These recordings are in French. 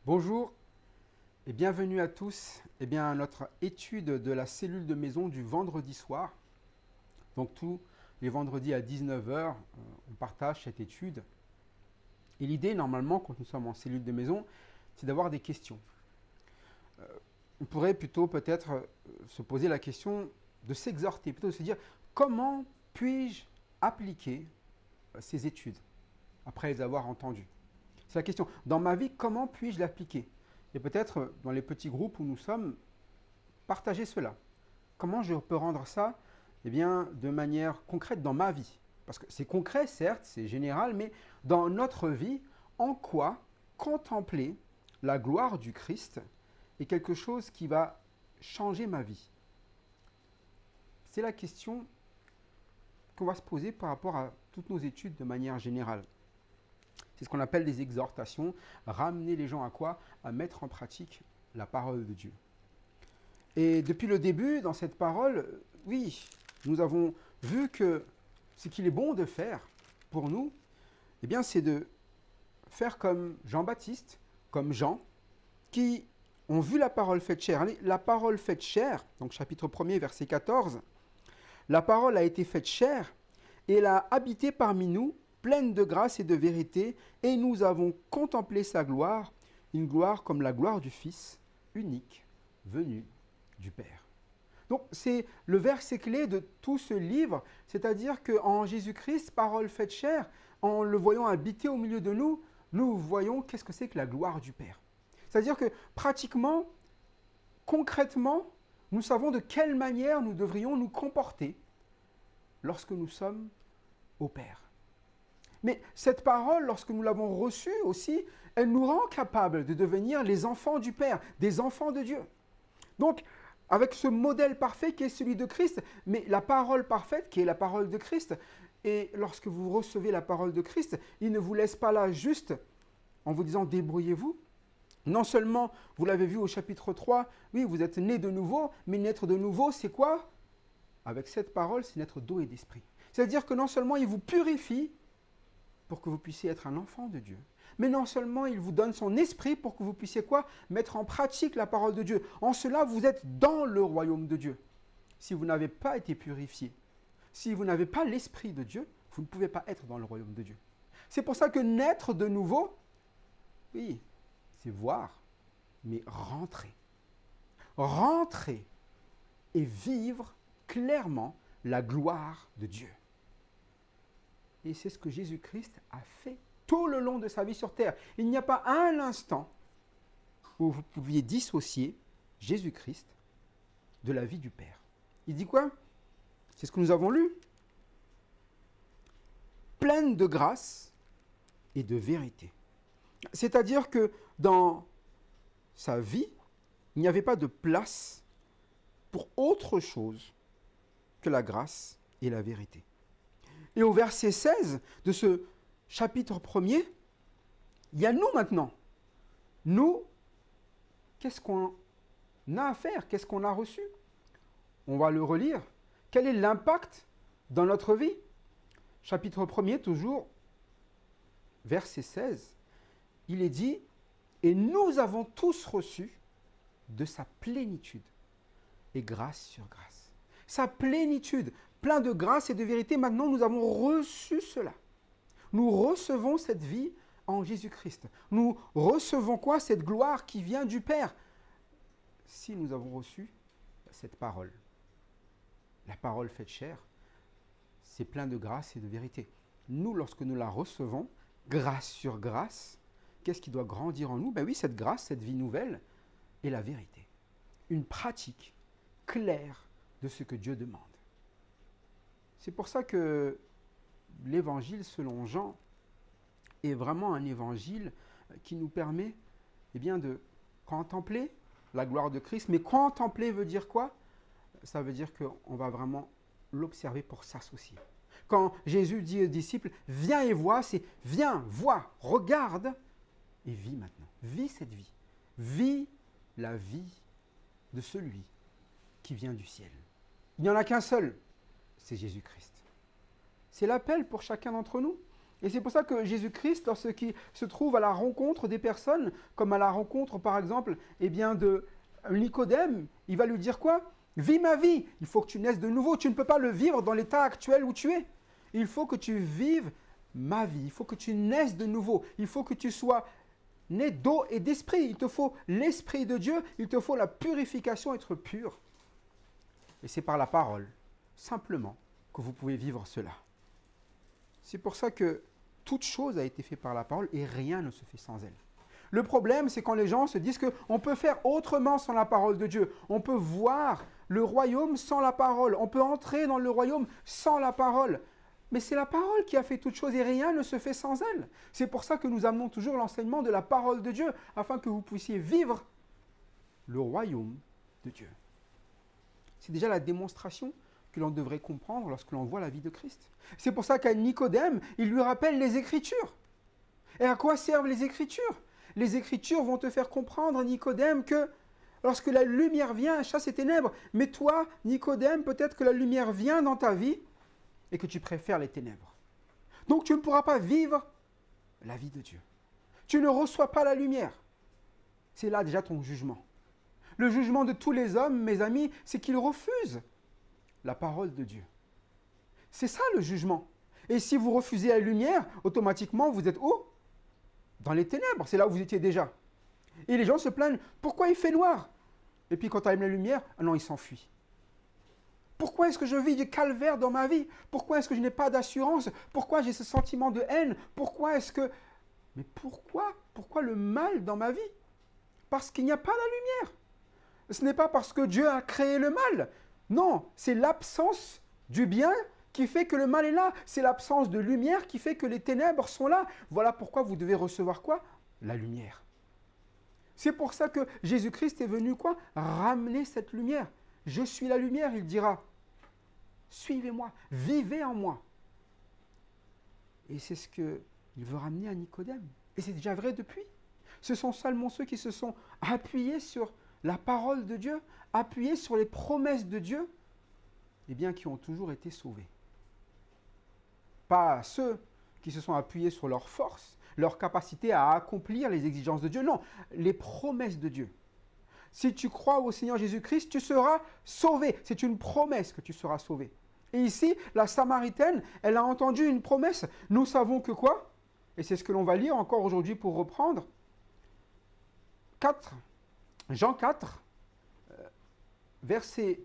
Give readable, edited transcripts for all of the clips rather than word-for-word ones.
Bonjour et bienvenue à tous à notre étude de la cellule de maison du vendredi soir. Donc tous les vendredis à 19 heures, on partage cette étude. Et l'idée, normalement, quand nous sommes en cellule de maison, c'est d'avoir des questions. On pourrait plutôt peut-être se poser la question de s'exhorter, plutôt de se dire comment puis-je appliquer ces études après les avoir entendues. C'est la question. Dans ma vie, comment puis-je l'appliquer? Et peut-être dans les petits groupes où nous sommes, partager cela. Comment je peux rendre ça de manière concrète dans ma vie? Parce que c'est concret, certes, c'est général, mais dans notre vie, en quoi contempler la gloire du Christ est quelque chose qui va changer ma vie? C'est la question qu'on va se poser par rapport à toutes nos études de manière générale. C'est ce qu'on appelle des exhortations. Ramener les gens à quoi? À mettre en pratique la parole de Dieu. Et depuis le début, dans cette parole, oui, nous avons vu que ce qu'il est bon de faire pour nous, c'est de faire comme Jean-Baptiste, comme Jean, qui ont vu la parole faite chair. La parole faite chair, donc chapitre 1er, verset 14, la parole a été faite chair et elle a habité parmi nous, pleine de grâce et de vérité, et nous avons contemplé sa gloire, une gloire comme la gloire du Fils unique, venu du Père. Donc c'est le verset clé de tout ce livre, c'est-à-dire qu'en Jésus-Christ, parole faite chair, en le voyant habiter au milieu de nous, nous voyons qu'est-ce que c'est que la gloire du Père. C'est-à-dire que pratiquement, concrètement, nous savons de quelle manière nous devrions nous comporter lorsque nous sommes au Père. Mais cette parole, lorsque nous l'avons reçue aussi, elle nous rend capables de devenir les enfants du Père, des enfants de Dieu. Donc, avec ce modèle parfait qui est celui de Christ, mais la parole parfaite qui est la parole de Christ, et lorsque vous recevez la parole de Christ, il ne vous laisse pas là juste en vous disant débrouillez-vous. Non seulement, vous l'avez vu au chapitre 3, oui, vous êtes nés de nouveau, mais naître de nouveau, c'est quoi? Avec cette parole, c'est naître d'eau et d'esprit. C'est-à-dire que non seulement il vous purifie, pour que vous puissiez être un enfant de Dieu. Mais non seulement il vous donne son esprit pour que vous puissiez quoi? Mettre en pratique la parole de Dieu. En cela, vous êtes dans le royaume de Dieu. Si vous n'avez pas été purifié, si vous n'avez pas l'esprit de Dieu, vous ne pouvez pas être dans le royaume de Dieu. C'est pour ça que naître de nouveau, oui, c'est voir, mais rentrer. Rentrer et vivre clairement la gloire de Dieu. Et c'est ce que Jésus-Christ a fait tout le long de sa vie sur terre. Il n'y a pas un instant où vous pouviez dissocier Jésus-Christ de la vie du Père. Il dit quoi? C'est ce que nous avons lu. Pleine de grâce et de vérité. C'est-à-dire que dans sa vie, il n'y avait pas de place pour autre chose que la grâce et la vérité. Et au verset 16 de ce chapitre 1er, il y a nous maintenant. Nous, qu'est-ce qu'on a à faire? Qu'est-ce qu'on a reçu? On va le relire. Quel est l'impact dans notre vie? Chapitre 1er, toujours, verset 16. Il est dit, et nous avons tous reçu de sa plénitude, et grâce sur grâce. Sa plénitude, plein de grâce et de vérité, maintenant nous avons reçu cela. Nous recevons cette vie en Jésus-Christ. Nous recevons quoi? Cette gloire qui vient du Père. Si nous avons reçu cette parole, la parole faite chair, c'est plein de grâce et de vérité. Nous, lorsque nous la recevons, grâce sur grâce, qu'est-ce qui doit grandir en nous? Oui, cette grâce, cette vie nouvelle est la vérité. Une pratique claire de ce que Dieu demande. C'est pour ça que l'évangile selon Jean est vraiment un évangile qui nous permet de contempler la gloire de Christ. Mais contempler veut dire quoi? Ça veut dire qu'on va vraiment l'observer pour s'associer. Quand Jésus dit aux disciples, viens et vois, c'est viens, vois, regarde et vis maintenant. Vis cette vie. Vis la vie de celui qui vient du ciel. Il n'y en a qu'un seul, c'est Jésus-Christ. C'est l'appel pour chacun d'entre nous. Et c'est pour ça que Jésus-Christ, lorsqu'il se trouve à la rencontre des personnes, comme à la rencontre par exemple de Nicodème, il va lui dire quoi? Vis ma vie, il faut que tu naisses de nouveau, tu ne peux pas le vivre dans l'état actuel où tu es. Il faut que tu vives ma vie, il faut que tu naisses de nouveau, il faut que tu sois né d'eau et d'esprit, il te faut l'esprit de Dieu, il te faut la purification, être pur. Et c'est par la parole, simplement, que vous pouvez vivre cela. C'est pour ça que toute chose a été faite par la parole et rien ne se fait sans elle. Le problème, c'est quand les gens se disent qu'on peut faire autrement sans la parole de Dieu. On peut voir le royaume sans la parole. On peut entrer dans le royaume sans la parole. Mais c'est la parole qui a fait toute chose et rien ne se fait sans elle. C'est pour ça que nous amenons toujours l'enseignement de la parole de Dieu, afin que vous puissiez vivre le royaume de Dieu. C'est déjà la démonstration que l'on devrait comprendre lorsque l'on voit la vie de Christ. C'est pour ça qu'à Nicodème, il lui rappelle les Écritures. Et à quoi servent les Écritures? Les Écritures vont te faire comprendre, Nicodème, que lorsque la lumière vient, elle chasse les ténèbres. Mais toi, Nicodème, peut-être que la lumière vient dans ta vie et que tu préfères les ténèbres. Donc tu ne pourras pas vivre la vie de Dieu. Tu ne reçois pas la lumière. C'est là déjà ton jugement. Le jugement de tous les hommes, mes amis, c'est qu'ils refusent la parole de Dieu. C'est ça le jugement. Et si vous refusez la lumière, automatiquement vous êtes où? Dans les ténèbres, c'est là où vous étiez déjà. Et les gens se plaignent, pourquoi il fait noir? Et puis quand tu allumes la lumière, ah non, il s'enfuit. Pourquoi est-ce que je vis du calvaire dans ma vie? Pourquoi est-ce que je n'ai pas d'assurance? Pourquoi j'ai ce sentiment de haine? Pourquoi est-ce que... Mais pourquoi? Pourquoi le mal dans ma vie? Parce qu'il n'y a pas la lumière. Ce n'est pas parce que Dieu a créé le mal. Non, c'est l'absence du bien qui fait que le mal est là. C'est l'absence de lumière qui fait que les ténèbres sont là. Voilà pourquoi vous devez recevoir quoi? La lumière. C'est pour ça que Jésus-Christ est venu quoi? Ramener cette lumière. Je suis la lumière, il dira. Suivez-moi, vivez en moi. Et c'est ce qu'il veut ramener à Nicodème. Et c'est déjà vrai depuis. Ce sont seulement ceux qui se sont appuyés sur la parole de Dieu, appuyés sur les promesses de Dieu, eh bien, qui ont toujours été sauvés. Pas ceux qui se sont appuyés sur leur force, leur capacité à accomplir les exigences de Dieu. Non, les promesses de Dieu. Si tu crois au Seigneur Jésus-Christ, tu seras sauvé. C'est une promesse que tu seras sauvé. Et ici, la Samaritaine, elle a entendu une promesse. Nous savons que quoi? Et c'est ce que l'on va lire encore aujourd'hui pour reprendre. Jean 4, verset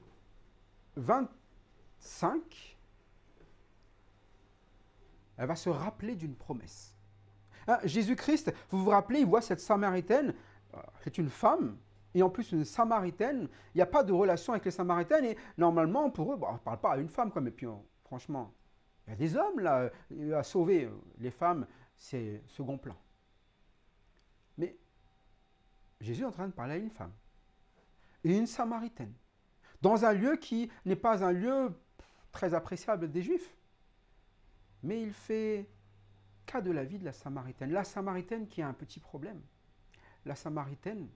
25, elle va se rappeler d'une promesse. Hein, Jésus-Christ, vous vous rappelez, il voit cette Samaritaine, c'est une femme, et en plus une Samaritaine, il n'y a pas de relation avec les Samaritaines, et normalement, pour eux, on ne parle pas à une femme, quoi, mais puis franchement, il y a des hommes là à sauver, les femmes, c'est second plan. Mais Jésus est en train de parler à une femme, et une Samaritaine, dans un lieu qui n'est pas un lieu très appréciable des Juifs. Mais il fait cas de la vie de la Samaritaine. La Samaritaine qui a un petit problème. La Samaritaine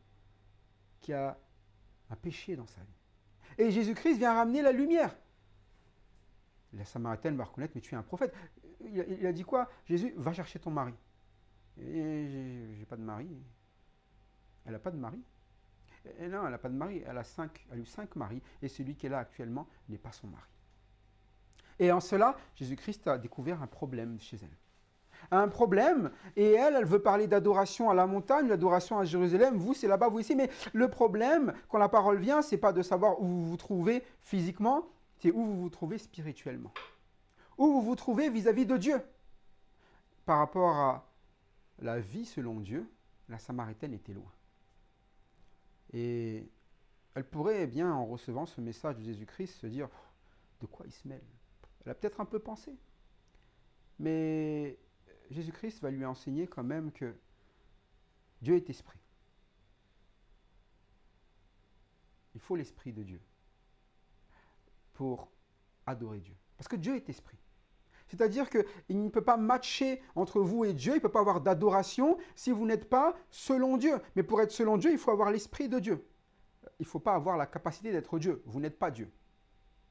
qui a un péché dans sa vie. Et Jésus-Christ vient ramener la lumière. La Samaritaine va reconnaître, mais tu es un prophète. Il a dit quoi? Jésus, va chercher ton mari. Et j'ai pas de mari. Elle n'a pas de mari. Et non, elle n'a pas de mari. Elle a eu 5 maris. Et celui qu'elle a actuellement n'est pas son mari. Et en cela, Jésus-Christ a découvert un problème chez elle. Un problème, et elle veut parler d'adoration à la montagne, d'adoration à Jérusalem, vous c'est là-bas, vous ici, mais le problème, quand la parole vient, c'est pas de savoir où vous vous trouvez physiquement, c'est où vous vous trouvez spirituellement. Où vous vous trouvez vis-à-vis de Dieu. Par rapport à la vie selon Dieu, la Samaritaine était loin. Et elle pourrait, eh bien, en recevant ce message de Jésus-Christ, se dire, de quoi il se mêle? Elle a peut-être un peu pensé. Mais Jésus-Christ va lui enseigner quand même que Dieu est esprit. Il faut l'esprit de Dieu pour adorer Dieu. Parce que Dieu est esprit. C'est-à-dire qu'il ne peut pas matcher entre vous et Dieu, il ne peut pas avoir d'adoration si vous n'êtes pas selon Dieu. Mais pour être selon Dieu, il faut avoir l'esprit de Dieu. Il ne faut pas avoir la capacité d'être Dieu. Vous n'êtes pas Dieu.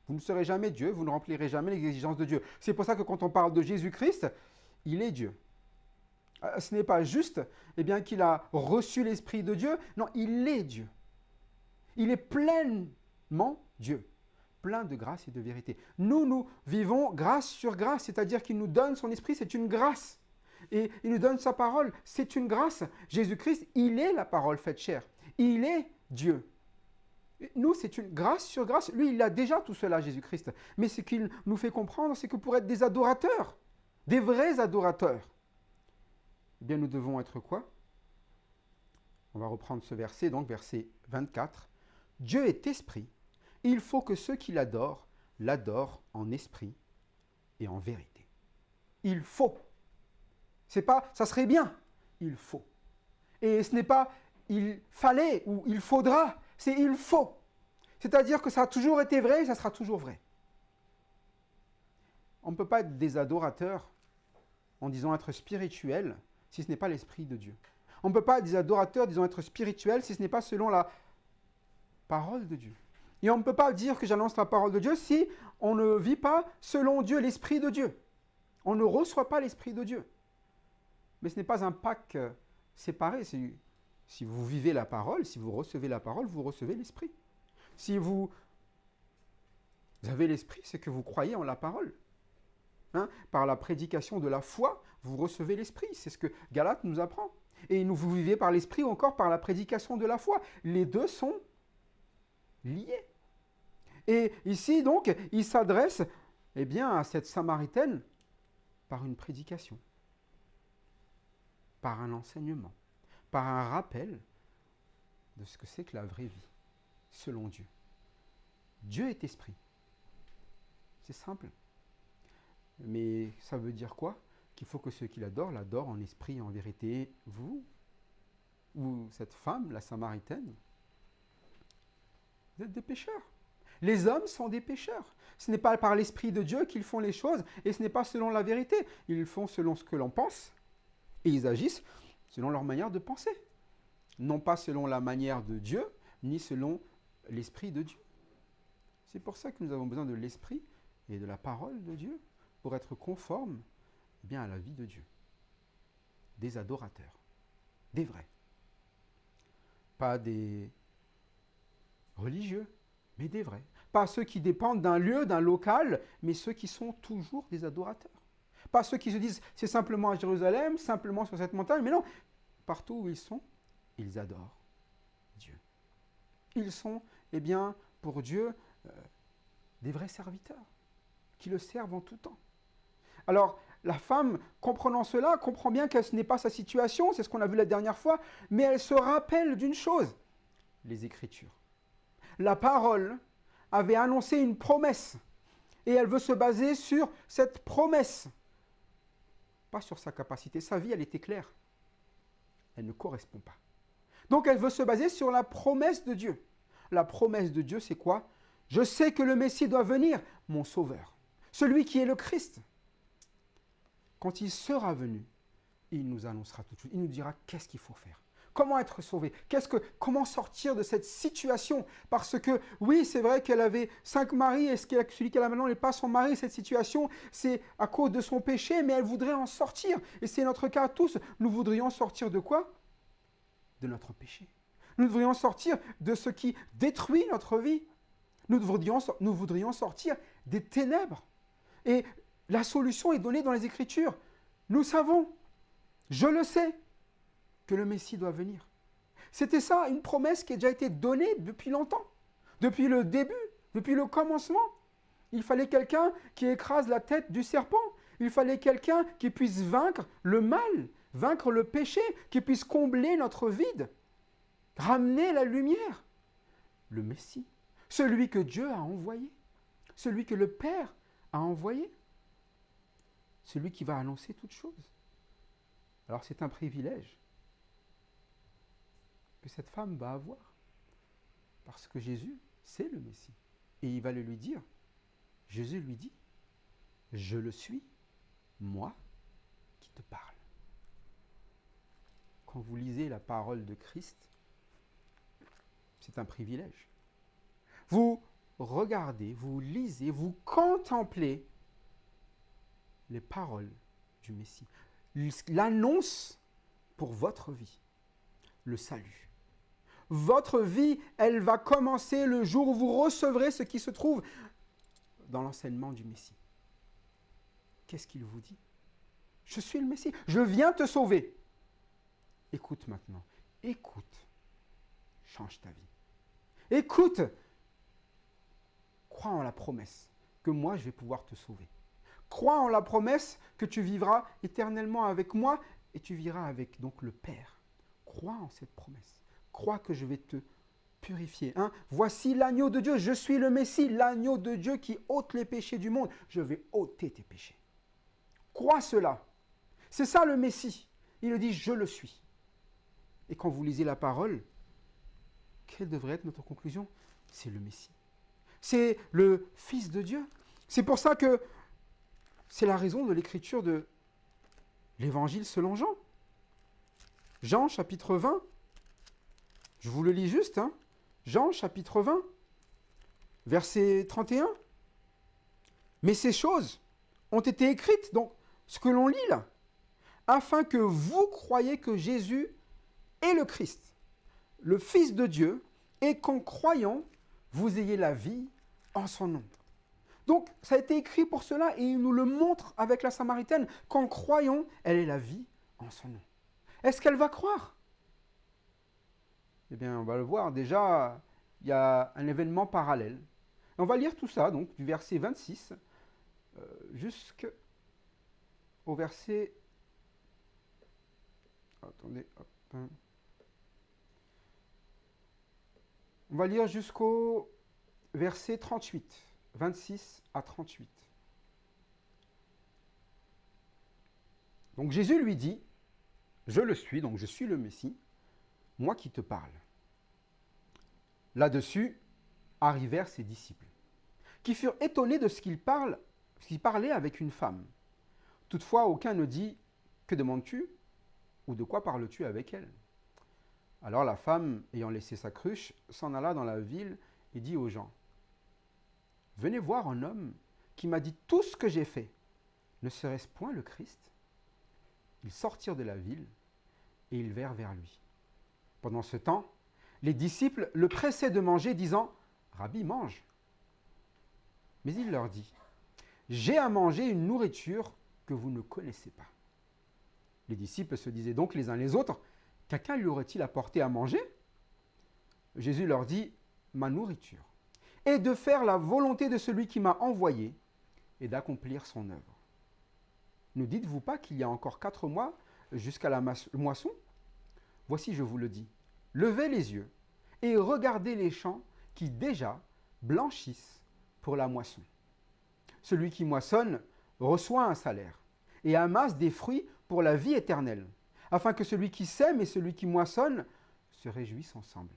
Vous ne serez jamais Dieu, vous ne remplirez jamais les exigences de Dieu. C'est pour ça que quand on parle de Jésus-Christ, il est Dieu. Ce n'est pas juste qu'il a reçu l'Esprit de Dieu. Non, il est Dieu. Il est pleinement Dieu, plein de grâce et de vérité. Nous vivons grâce sur grâce, c'est-à-dire qu'il nous donne son Esprit, c'est une grâce. Et il nous donne sa parole, c'est une grâce. Jésus-Christ, il est la parole faite chair. Il est Dieu. Nous, c'est une grâce sur grâce. Lui, il a déjà tout cela, Jésus-Christ. Mais ce qu'il nous fait comprendre, c'est que pour être des adorateurs, des vrais adorateurs, nous devons être quoi? On va reprendre ce verset, donc verset 24. Dieu est esprit. Il faut que ceux qui l'adorent, l'adorent en esprit et en vérité. Il faut. C'est pas ça serait bien. Il faut. Et ce n'est pas il fallait ou il faudra. C'est il faut. C'est-à-dire que ça a toujours été vrai et ça sera toujours vrai. On ne peut pas être des adorateurs en disant être spirituel si ce n'est pas l'Esprit de Dieu. On ne peut pas être des adorateurs disant être spirituel si ce n'est pas selon la parole de Dieu. Et on ne peut pas dire que j'annonce la parole de Dieu si on ne vit pas selon Dieu, l'Esprit de Dieu. On ne reçoit pas l'Esprit de Dieu. Mais ce n'est pas un pack séparé. Si vous vivez la parole, si vous recevez la parole, vous recevez l'Esprit. Si vous avez l'Esprit, c'est que vous croyez en la parole. Par la prédication de la foi, vous recevez l'Esprit. C'est ce que Galate nous apprend. Et vous vivez par l'Esprit ou encore par la prédication de la foi. Les deux sont liés. Et ici, donc, il s'adresse à cette Samaritaine par une prédication, par un enseignement, par un rappel de ce que c'est que la vraie vie, selon Dieu. Dieu est esprit. C'est simple. Mais ça veut dire quoi? Qu'il faut que ceux qui l'adorent en esprit et en vérité. Vous, ou cette femme, la Samaritaine, vous êtes des pécheurs. Les hommes sont des pécheurs. Ce n'est pas par l'Esprit de Dieu qu'ils font les choses et ce n'est pas selon la vérité. Ils font selon ce que l'on pense et ils agissent selon leur manière de penser. Non pas selon la manière de Dieu, ni selon l'Esprit de Dieu. C'est pour ça que nous avons besoin de l'Esprit et de la parole de Dieu pour être conformes à la vie de Dieu. Des adorateurs, des vrais. Pas des religieux, mais des vrais. Pas ceux qui dépendent d'un lieu, d'un local, mais ceux qui sont toujours des adorateurs. Pas ceux qui se disent, c'est simplement à Jérusalem, simplement sur cette montagne, mais non, partout où ils sont, ils adorent Dieu. Ils sont, pour Dieu, des vrais serviteurs, qui le servent en tout temps. Alors, la femme, comprenant cela, comprend bien que ce n'est pas sa situation, c'est ce qu'on a vu la dernière fois, mais elle se rappelle d'une chose, les Écritures. La parole avait annoncé une promesse, et elle veut se baser sur cette promesse, pas sur sa capacité. Sa vie, elle était claire. Elle ne correspond pas. Donc, elle veut se baser sur la promesse de Dieu. La promesse de Dieu, c'est quoi? Je sais que le Messie doit venir, mon Sauveur, celui qui est le Christ. Quand il sera venu, il nous annoncera tout de suite. Il nous dira qu'est-ce qu'il faut faire. Comment être sauvé? Comment sortir de cette situation? Parce que, oui, c'est vrai qu'elle avait 5 maris, et celui qu'elle a maintenant n'est pas son mari. Cette situation, c'est à cause de son péché, mais elle voudrait en sortir. Et c'est notre cas à tous. Nous voudrions sortir de quoi? De notre péché. Nous voudrions sortir de ce qui détruit notre vie. Nous voudrions sortir des ténèbres. Et la solution est donnée dans les Écritures. Nous savons, je le sais, que le Messie doit venir. C'était ça, une promesse qui a déjà été donnée depuis longtemps. Depuis le début, depuis le commencement. Il fallait quelqu'un qui écrase la tête du serpent. Il fallait quelqu'un qui puisse vaincre le mal, vaincre le péché, qui puisse combler notre vide, ramener la lumière. Le Messie, celui que Dieu a envoyé, celui que le Père a envoyé, celui qui va annoncer toutes choses. Alors c'est un privilège que cette femme va avoir. Parce que Jésus, c'est le Messie. Et il va le lui dire. Jésus lui dit, je le suis, moi qui te parle. Quand vous lisez la parole de Christ, c'est un privilège. Vous regardez, vous lisez, vous contemplez les paroles du Messie. L'annonce pour votre vie, le salut. Votre vie, elle va commencer le jour où vous recevrez ce qui se trouve dans l'enseignement du Messie. Qu'est-ce qu'il vous dit? Je suis le Messie, je viens te sauver. Écoute maintenant, écoute, change ta vie. Écoute, crois en la promesse que moi je vais pouvoir te sauver. Crois en la promesse que tu vivras éternellement avec moi et tu vivras avec donc le Père. Crois en cette promesse. Crois que je vais te purifier. Hein? Voici l'agneau de Dieu, je suis le Messie, l'agneau de Dieu qui ôte les péchés du monde. Je vais ôter tes péchés. Crois cela. C'est ça le Messie. Il le dit, je le suis. Et quand vous lisez la parole, quelle devrait être notre conclusion? C'est le Messie. C'est le Fils de Dieu. C'est pour ça que c'est la raison de l'écriture de l'Évangile selon Jean. Jean chapitre 20. Je vous le lis juste. Hein. Jean chapitre 20, verset 31. Mais ces choses ont été écrites, donc ce que l'on lit là, afin que vous croyiez que Jésus est le Christ, le Fils de Dieu, et qu'en croyant, vous ayez la vie en son nom. Donc, ça a été écrit pour cela, et il nous le montre avec la Samaritaine, qu'en croyant, elle est la vie en son nom. Est-ce qu'elle va croire? Eh bien, on va le voir. Déjà, il y a un événement parallèle. On va lire tout ça, donc, du verset 26 jusqu'au verset... Attendez, hop. On va lire jusqu'au verset 38, 26 à 38. Donc Jésus lui dit, je le suis, donc je suis le Messie, moi qui te parle. Là-dessus arrivèrent ses disciples, qui furent étonnés de ce qu'il parlait avec une femme. Toutefois, aucun ne dit, que demandes-tu? Ou de quoi parles-tu avec elle? Alors la femme, ayant laissé sa cruche, s'en alla dans la ville et dit aux gens, venez voir un homme qui m'a dit tout ce que j'ai fait. Ne serait-ce point le Christ? Ils sortirent de la ville et ils vinrent vers lui. Pendant ce temps, les disciples le pressaient de manger, disant, Rabbi, mange. Mais il leur dit, j'ai à manger une nourriture que vous ne connaissez pas. Les disciples se disaient donc les uns les autres, quelqu'un lui aurait-il apporté à manger? Jésus leur dit, ma nourriture est de faire la volonté de celui qui m'a envoyé et d'accomplir son œuvre. Ne dites-vous pas qu'il y a encore 4 mois jusqu'à la moisson? Voici, je vous le dis, levez les yeux et regardez les champs qui déjà blanchissent pour la moisson. Celui qui moissonne reçoit un salaire et amasse des fruits pour la vie éternelle, afin que celui qui sème et celui qui moissonne se réjouissent ensemble.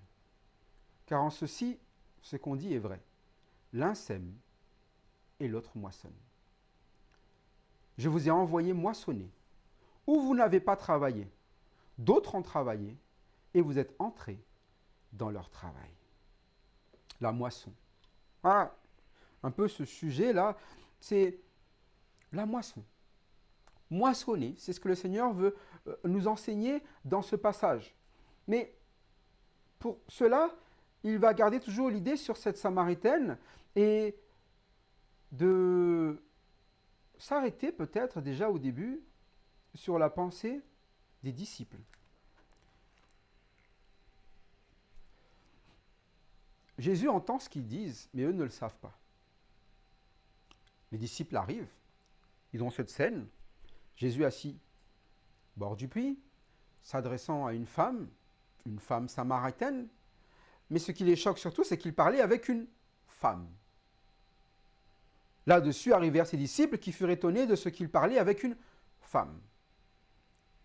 Car en ceci, ce qu'on dit est vrai. L'un sème et l'autre moissonne. Je vous ai envoyé moissonner, où vous n'avez pas travaillé. D'autres ont travaillé, et vous êtes entrés dans leur travail. La moisson. Ah, un peu ce sujet-là, c'est la moisson. Moissonner, c'est ce que le Seigneur veut nous enseigner dans ce passage. Mais pour cela, il va garder toujours l'idée sur cette Samaritaine et de s'arrêter peut-être déjà au début sur la pensée des disciples. Jésus entend ce qu'ils disent, mais eux ne le savent pas. Les disciples arrivent, ils ont cette scène, Jésus assis au bord du puits, s'adressant à une femme samaritaine, mais ce qui les choque surtout, c'est qu'il parlait avec une femme. Là-dessus arrivèrent ses disciples qui furent étonnés de ce qu'il parlait avec une femme.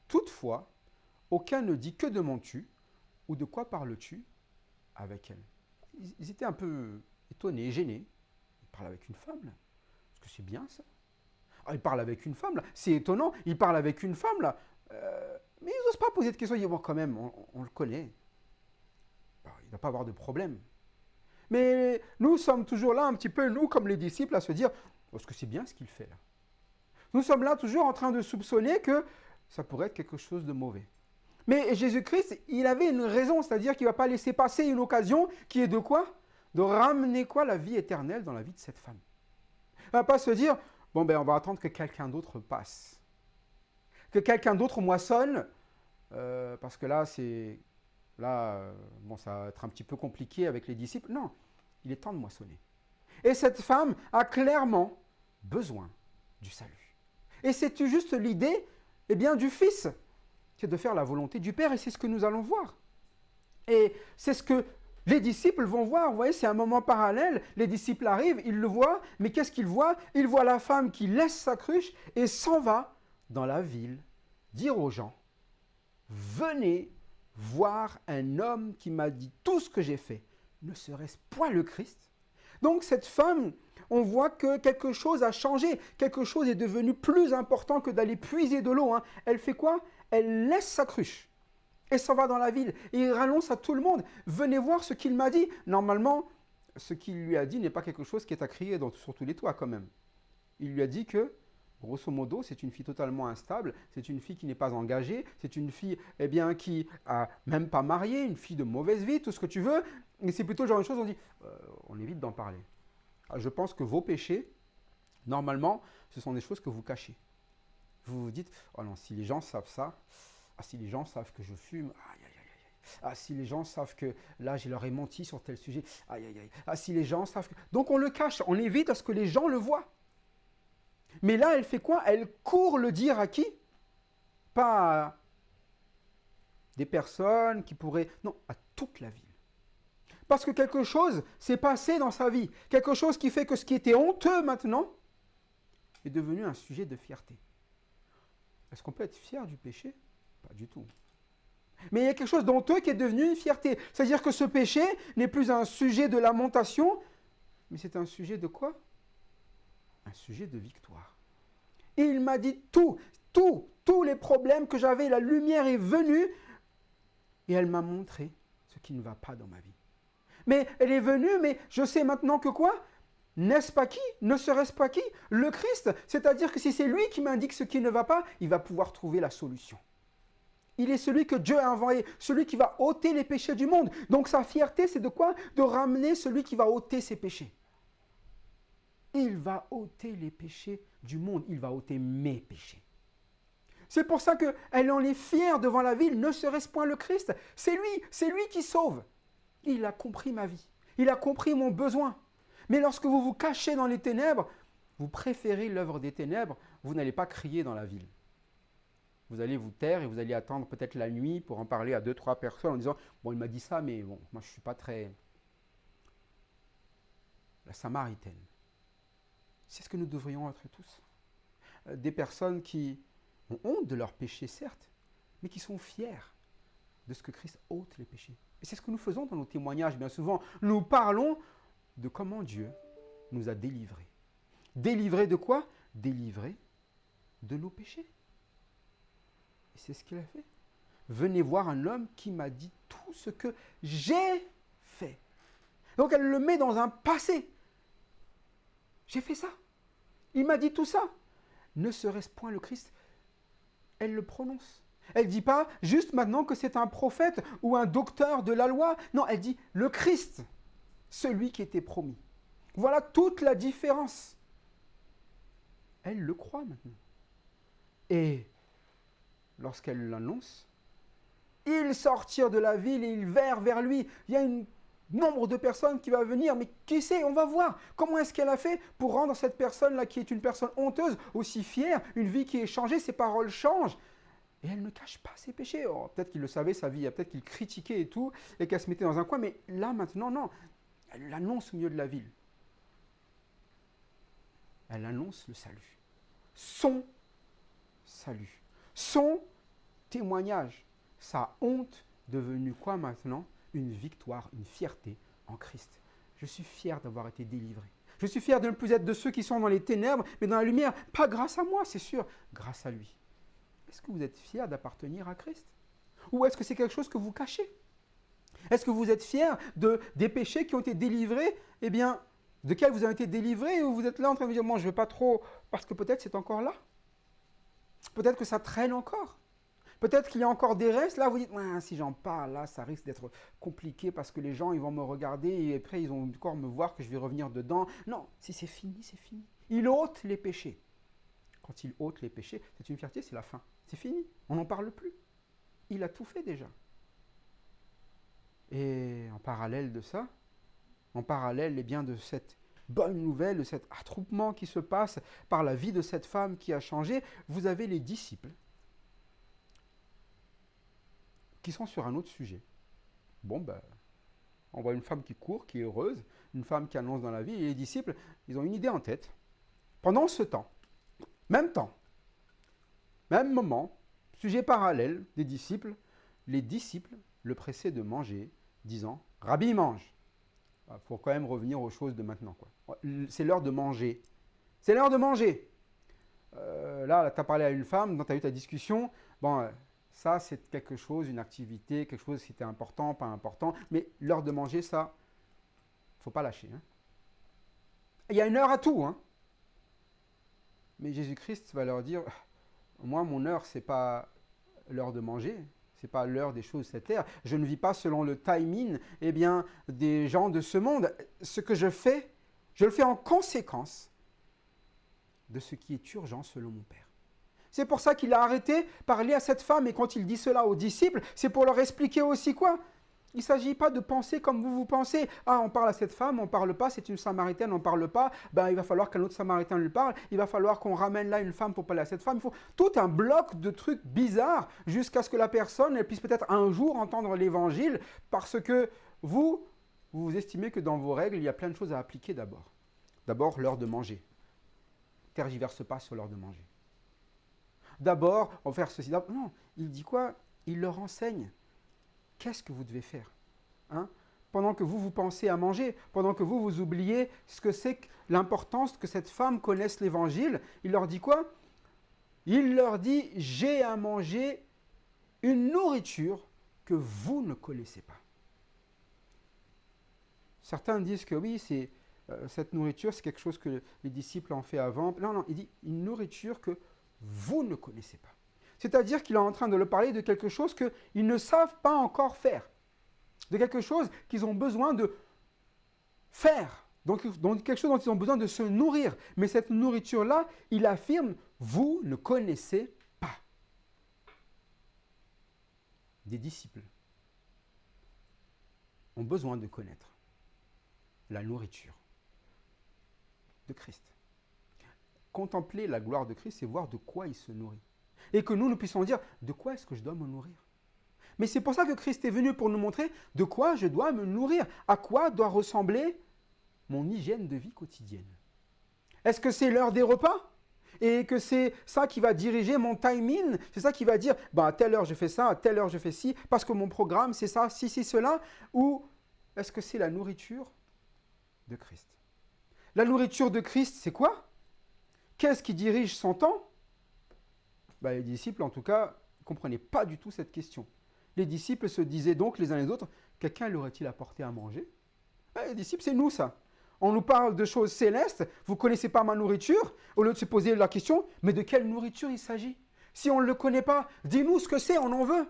Toutefois, aucun ne dit que demandes-tu ou de quoi parles-tu avec elle. Ils étaient un peu étonnés, gênés. Il parle avec une femme, là. Est-ce que c'est bien ça? Ah, il parle avec une femme, là. C'est étonnant, il parle avec une femme, là. Mais ils n'osent pas poser de questions. Ils disent, bon, quand même, on le connaît. Bon, il ne va pas avoir de problème. Mais nous sommes toujours là, un petit peu, nous, comme les disciples, à se dire, est-ce que c'est bien ce qu'il fait, là? Nous sommes là toujours en train de soupçonner que ça pourrait être quelque chose de mauvais. Mais Jésus-Christ, il avait une raison, c'est-à-dire qu'il ne va pas laisser passer une occasion qui est de quoi? De ramener quoi? La vie éternelle dans la vie de cette femme. Il ne va pas se dire, bon ben on va attendre que quelqu'un d'autre passe. Que quelqu'un d'autre moissonne, parce que là, ça va être un petit peu compliqué avec les disciples. Non, il est temps de moissonner. Et cette femme a clairement besoin du salut. Et c'est juste l'idée, du Fils, c'est de faire la volonté du Père, et c'est ce que nous allons voir. Et c'est ce que les disciples vont voir. Vous voyez, c'est un moment parallèle. Les disciples arrivent, ils le voient, mais qu'est-ce qu'ils voient? Ils voient la femme qui laisse sa cruche et s'en va dans la ville dire aux gens, venez voir un homme qui m'a dit tout ce que j'ai fait. Ne serait-ce point le Christ? Donc cette femme, on voit que quelque chose a changé, quelque chose est devenu plus important que d'aller puiser de l'eau. Elle fait quoi? Elle laisse sa cruche et s'en va dans la ville. Et il annonce à tout le monde, venez voir ce qu'il m'a dit. Normalement, ce qu'il lui a dit n'est pas quelque chose qui est à crier sur tous les toits quand même. Il lui a dit que, grosso modo, c'est une fille totalement instable, c'est une fille qui n'est pas engagée, c'est une fille qui a même pas marié, une fille de mauvaise vie, tout ce que tu veux. Mais c'est plutôt le genre de choses, on dit, on évite d'en parler. Je pense que vos péchés, normalement, ce sont des choses que vous cachez. Vous vous dites, oh non, si les gens savent ça, si les gens savent que je fume, aïe, aïe, aïe. Si les gens savent que là, je leur ai menti sur tel sujet, aïe, aïe, aïe. Si les gens savent que... Donc on le cache, on évite à ce que les gens le voient. Mais là, elle fait quoi? Elle court le dire à qui? Pas à des personnes qui pourraient... Non, à toute la ville. Parce que quelque chose s'est passé dans sa vie. Quelque chose qui fait que ce qui était honteux maintenant est devenu un sujet de fierté. Est-ce qu'on peut être fier du péché? Pas du tout. Mais il y a quelque chose d'honteux qui est devenu une fierté. C'est-à-dire que ce péché n'est plus un sujet de lamentation, mais c'est un sujet de quoi? Un sujet de victoire. Et il m'a dit tous les problèmes que j'avais, la lumière est venue et elle m'a montré ce qui ne va pas dans ma vie. Mais elle est venue, mais je sais maintenant que quoi? N'est-ce pas qui? Ne serait-ce pas qui? Le Christ. C'est-à-dire que si c'est lui qui m'indique ce qui ne va pas, il va pouvoir trouver la solution. Il est celui que Dieu a envoyé, celui qui va ôter les péchés du monde. Donc sa fierté, c'est de quoi? De ramener celui qui va ôter ses péchés. Il va ôter les péchés du monde. Il va ôter mes péchés. C'est pour ça qu'elle en est fière devant la ville. Ne serait-ce point le Christ? C'est lui qui sauve. Il a compris ma vie. Il a compris mon besoin. Mais lorsque vous vous cachez dans les ténèbres, vous préférez l'œuvre des ténèbres, vous n'allez pas crier dans la ville. Vous allez vous taire et vous allez attendre peut-être la nuit pour en parler à 2-3 personnes en disant « Bon, il m'a dit ça, mais bon, moi je ne suis pas très... » La Samaritaine. C'est ce que nous devrions être tous. Des personnes qui ont honte de leurs péchés, certes, mais qui sont fiers de ce que Christ ôte les péchés. Et c'est ce que nous faisons dans nos témoignages, bien souvent. Nous parlons de comment Dieu nous a délivrés. Délivrés de quoi? Délivrés de nos péchés. Et c'est ce qu'il a fait. Venez voir un homme qui m'a dit tout ce que j'ai fait. Donc elle le met dans un passé. J'ai fait ça. Il m'a dit tout ça. Ne serait-ce point le Christ? Elle le prononce. Elle ne dit pas juste maintenant que c'est un prophète ou un docteur de la loi. Non, elle dit le Christ, celui qui était promis. Voilà toute la différence. Elle le croit maintenant. Et lorsqu'elle l'annonce, ils sortirent de la ville et ils vinrent vers lui. Il y a un nombre de personnes qui va venir, mais qui sait, on va voir. Comment est-ce qu'elle a fait pour rendre cette personne-là, qui est une personne honteuse, aussi fière, une vie qui est changée, ses paroles changent. Et elle ne cache pas ses péchés. Oh, peut-être qu'il le savait, sa vie, peut-être qu'il critiquait et tout, et qu'elle se mettait dans un coin, mais là, maintenant, non. Elle l'annonce au milieu de la ville. Elle annonce le salut. Son salut. Son témoignage. Sa honte devenue quoi maintenant? Une victoire, une fierté en Christ. Je suis fier d'avoir été délivré. Je suis fier de ne plus être de ceux qui sont dans les ténèbres, mais dans la lumière. Pas grâce à moi, c'est sûr, grâce à lui. Est-ce que vous êtes fier d'appartenir à Christ? Ou est-ce que c'est quelque chose que vous cachez? Est-ce que vous êtes fier des péchés qui ont été délivrés? Eh bien, de quels vous avez été délivrés, ou vous êtes là en train de vous dire, moi je ne veux pas trop, parce que peut-être c'est encore là? Peut-être que ça traîne encore. Peut-être qu'il y a encore des restes. Là, vous dites, ouais, si j'en parle, là, ça risque d'être compliqué parce que les gens, ils vont me regarder et après, ils vont encore me voir que je vais revenir dedans. Non, si c'est fini, c'est fini. Il ôte les péchés. Quand il ôte les péchés, c'est une fierté, c'est la fin. C'est fini. On n'en parle plus. Il a tout fait déjà. Et en parallèle de ça, en parallèle, eh bien, de cette bonne nouvelle, de cet attroupement qui se passe par la vie de cette femme qui a changé, vous avez les disciples qui sont sur un autre sujet. Bon, ben, on voit une femme qui court, qui est heureuse, une femme qui annonce dans la vie, et les disciples, ils ont une idée en tête. Pendant ce temps, même moment, sujet parallèle des disciples, les disciples le pressaient de manger, disant, Rabbi, mange. Il faut quand même revenir aux choses de maintenant, quoi. C'est l'heure de manger. C'est l'heure de manger. Là, tu as parlé à une femme, tu as eu ta discussion. Bon, ça, c'est quelque chose, une activité, quelque chose qui était important, pas important. Mais l'heure de manger, ça, il ne faut pas lâcher. Hein. Il y a une heure à tout. Hein. Mais Jésus-Christ va leur dire, moi, mon heure, ce n'est pas l'heure de manger. Ce n'est pas l'heure des choses de cette terre. Je ne vis pas selon le timing des gens de ce monde. Ce que je fais, je le fais en conséquence de ce qui est urgent selon mon Père. C'est pour ça qu'il a arrêté parler à cette femme. Et quand il dit cela aux disciples, c'est pour leur expliquer aussi quoi? Il ne s'agit pas de penser comme vous pensez. Ah, on parle à cette femme, on ne parle pas, c'est une Samaritaine, on ne parle pas. Ben, il va falloir qu'un autre Samaritain lui parle. Il va falloir qu'on ramène là une femme pour parler à cette femme. Il faut tout un bloc de trucs bizarres jusqu'à ce que la personne elle puisse peut-être un jour entendre l'évangile parce que vous estimez que dans vos règles, il y a plein de choses à appliquer d'abord. D'abord, l'heure de manger. Tergiverse pas sur l'heure de manger. D'abord, on va faire ceci. Non, il dit quoi? Il leur enseigne. Qu'est-ce que vous devez faire hein? Pendant que vous pensez à manger, pendant que vous oubliez ce que c'est que l'importance que cette femme connaisse l'évangile, il leur dit quoi? Il leur dit, j'ai à manger une nourriture que vous ne connaissez pas. Certains disent que oui, cette nourriture, c'est quelque chose que les disciples ont fait avant. Non, il dit une nourriture que vous ne connaissez pas. C'est-à-dire qu'il est en train de leur parler de quelque chose qu'ils ne savent pas encore faire. De quelque chose qu'ils ont besoin de faire. Donc quelque chose dont ils ont besoin de se nourrir. Mais cette nourriture-là, il affirme, vous ne connaissez pas. Des disciples ont besoin de connaître la nourriture de Christ. Contempler la gloire de Christ, c'est voir de quoi il se nourrit. Et que nous puissions dire, de quoi est-ce que je dois me nourrir? Mais c'est pour ça que Christ est venu pour nous montrer de quoi je dois me nourrir, à quoi doit ressembler mon hygiène de vie quotidienne. Est-ce que c'est l'heure des repas? Et que c'est ça qui va diriger mon timing? C'est ça qui va dire, à telle heure je fais ça, à telle heure je fais ci, parce que mon programme c'est ça, ci, cela? Ou est-ce que c'est la nourriture de Christ? La nourriture de Christ, c'est quoi? Qu'est-ce qui dirige son temps? Les disciples, en tout cas, ne comprenaient pas du tout cette question. Les disciples se disaient donc les uns les autres, quelqu'un leur-il apporté à manger? Les disciples, c'est nous ça. On nous parle de choses célestes, vous ne connaissez pas ma nourriture, au lieu de se poser la question, mais de quelle nourriture il s'agit? Si on ne le connaît pas, dis-nous ce que c'est, on en veut.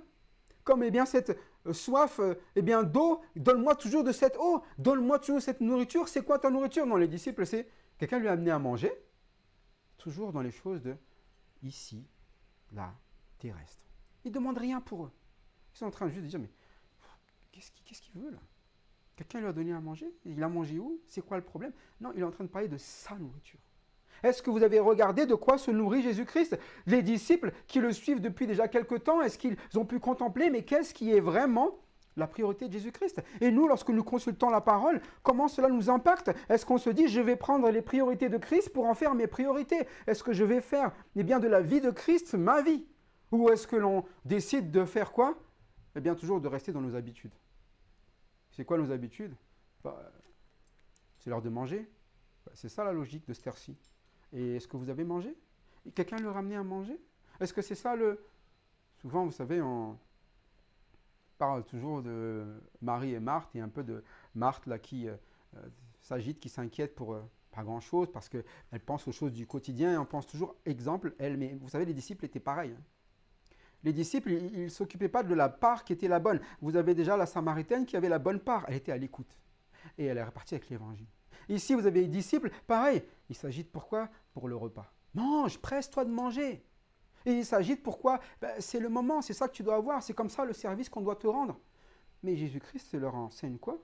Comme cette soif d'eau, donne-moi toujours de cette eau, donne-moi toujours cette nourriture, c'est quoi ta nourriture? Non, les disciples, c'est quelqu'un lui a amené à manger, toujours dans les choses de ici, là, terrestre. Ils ne demandent rien pour eux. Ils sont en train juste de dire, mais qu'est-ce qu'il veut là? Quelqu'un lui a donné à manger? Il a mangé où? C'est quoi le problème? Non, il est en train de parler de sa nourriture. Est-ce que vous avez regardé de quoi se nourrit Jésus-Christ? Les disciples qui le suivent depuis déjà quelque temps, est-ce qu'ils ont pu contempler, mais qu'est-ce qui est vraiment la priorité de Jésus-Christ? Et nous, lorsque nous consultons la parole, comment cela nous impacte? Est-ce qu'on se dit, je vais prendre les priorités de Christ pour en faire mes priorités? Est-ce que je vais faire de la vie de Christ ma vie? Ou est-ce que l'on décide de faire quoi? Toujours de rester dans nos habitudes. C'est quoi nos habitudes? C'est l'heure de manger. C'est ça la logique de cette heure-ci. Et est-ce que vous avez mangé? Et quelqu'un le ramenait à manger? Est-ce que c'est ça le... Souvent, vous savez, on parle toujours de Marie et Marthe, et un peu de Marthe là, qui s'agite, qui s'inquiète pas grand-chose parce qu'elle pense aux choses du quotidien et on pense toujours, exemple, elle. Mais vous savez, les disciples étaient pareils. Hein. Les disciples, ils ne s'occupaient pas de la part qui était la bonne. Vous avez déjà la Samaritaine qui avait la bonne part. Elle était à l'écoute. Et elle est repartie avec l'évangile. Ici, vous avez les disciples, pareil. Ils s'agitent pourquoi? Pour le repas. Mange, presse-toi de manger. Et ils s'agitent pourquoi? C'est le moment, c'est ça que tu dois avoir. C'est comme ça le service qu'on doit te rendre. Mais Jésus-Christ leur enseigne quoi?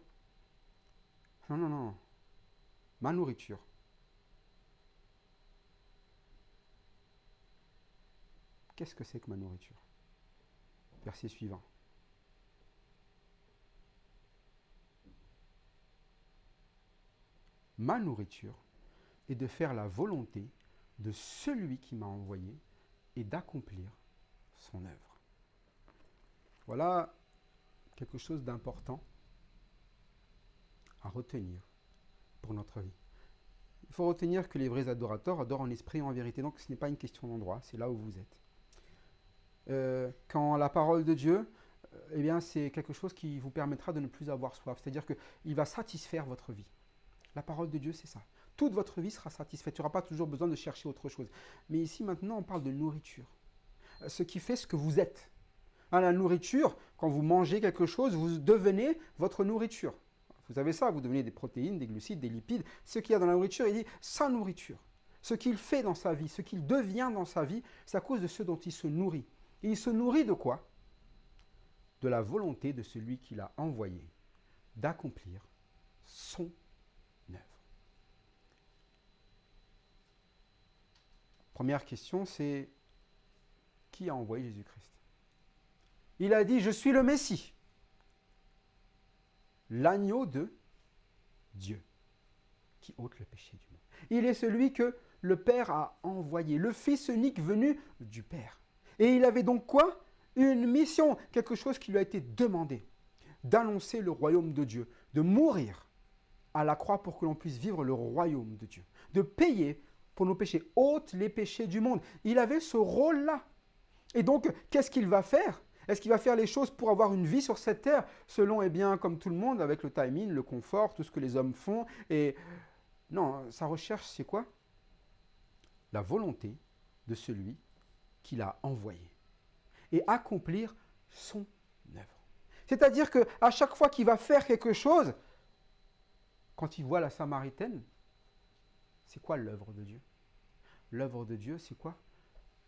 Non, non, non. Ma nourriture. Qu'est-ce que c'est que ma nourriture? Verset suivant. Ma nourriture est de faire la volonté de celui qui m'a envoyé et d'accomplir son œuvre. Voilà quelque chose d'important à retenir pour notre vie. Il faut retenir que les vrais adorateurs adorent en esprit et en vérité. Donc ce n'est pas une question d'endroit, c'est là où vous êtes. Quand la parole de Dieu, eh bien, c'est quelque chose qui vous permettra de ne plus avoir soif. C'est-à-dire qu'il va satisfaire votre vie. La parole de Dieu, c'est ça. Toute votre vie sera satisfaite. Tu n'auras pas toujours besoin de chercher autre chose. Mais ici, maintenant, on parle de nourriture. Ce qui fait ce que vous êtes. La nourriture, quand vous mangez quelque chose, vous devenez votre nourriture. Vous savez ça, vous devenez des protéines, des glucides, des lipides. Ce qu'il y a dans la nourriture, il dit sa nourriture. Ce qu'il fait dans sa vie, ce qu'il devient dans sa vie, c'est à cause de ce dont il se nourrit. Et il se nourrit de quoi? De la volonté de celui qui l'a envoyé d'accomplir son œuvre. Première question, c'est qui a envoyé Jésus-Christ? Il a dit, je suis le Messie, l'agneau de Dieu, qui ôte le péché du monde. Il est celui que le Père a envoyé, le Fils unique venu du Père. Et il avait donc quoi? Une mission, quelque chose qui lui a été demandé, d'annoncer le royaume de Dieu, de mourir à la croix pour que l'on puisse vivre le royaume de Dieu, de payer pour nos péchés, ôte les péchés du monde. Il avait ce rôle-là. Et donc, qu'est-ce qu'il va faire? Est-ce qu'il va faire les choses pour avoir une vie sur cette terre, selon, eh bien, comme tout le monde, avec le timing, le confort, tout ce que les hommes font? Et non, sa recherche, c'est quoi? La volonté de celui qui l'a envoyé et accomplir son œuvre. C'est-à-dire qu'à chaque fois qu'il va faire quelque chose, quand il voit la Samaritaine, c'est quoi l'œuvre de Dieu? L'œuvre de Dieu, c'est quoi?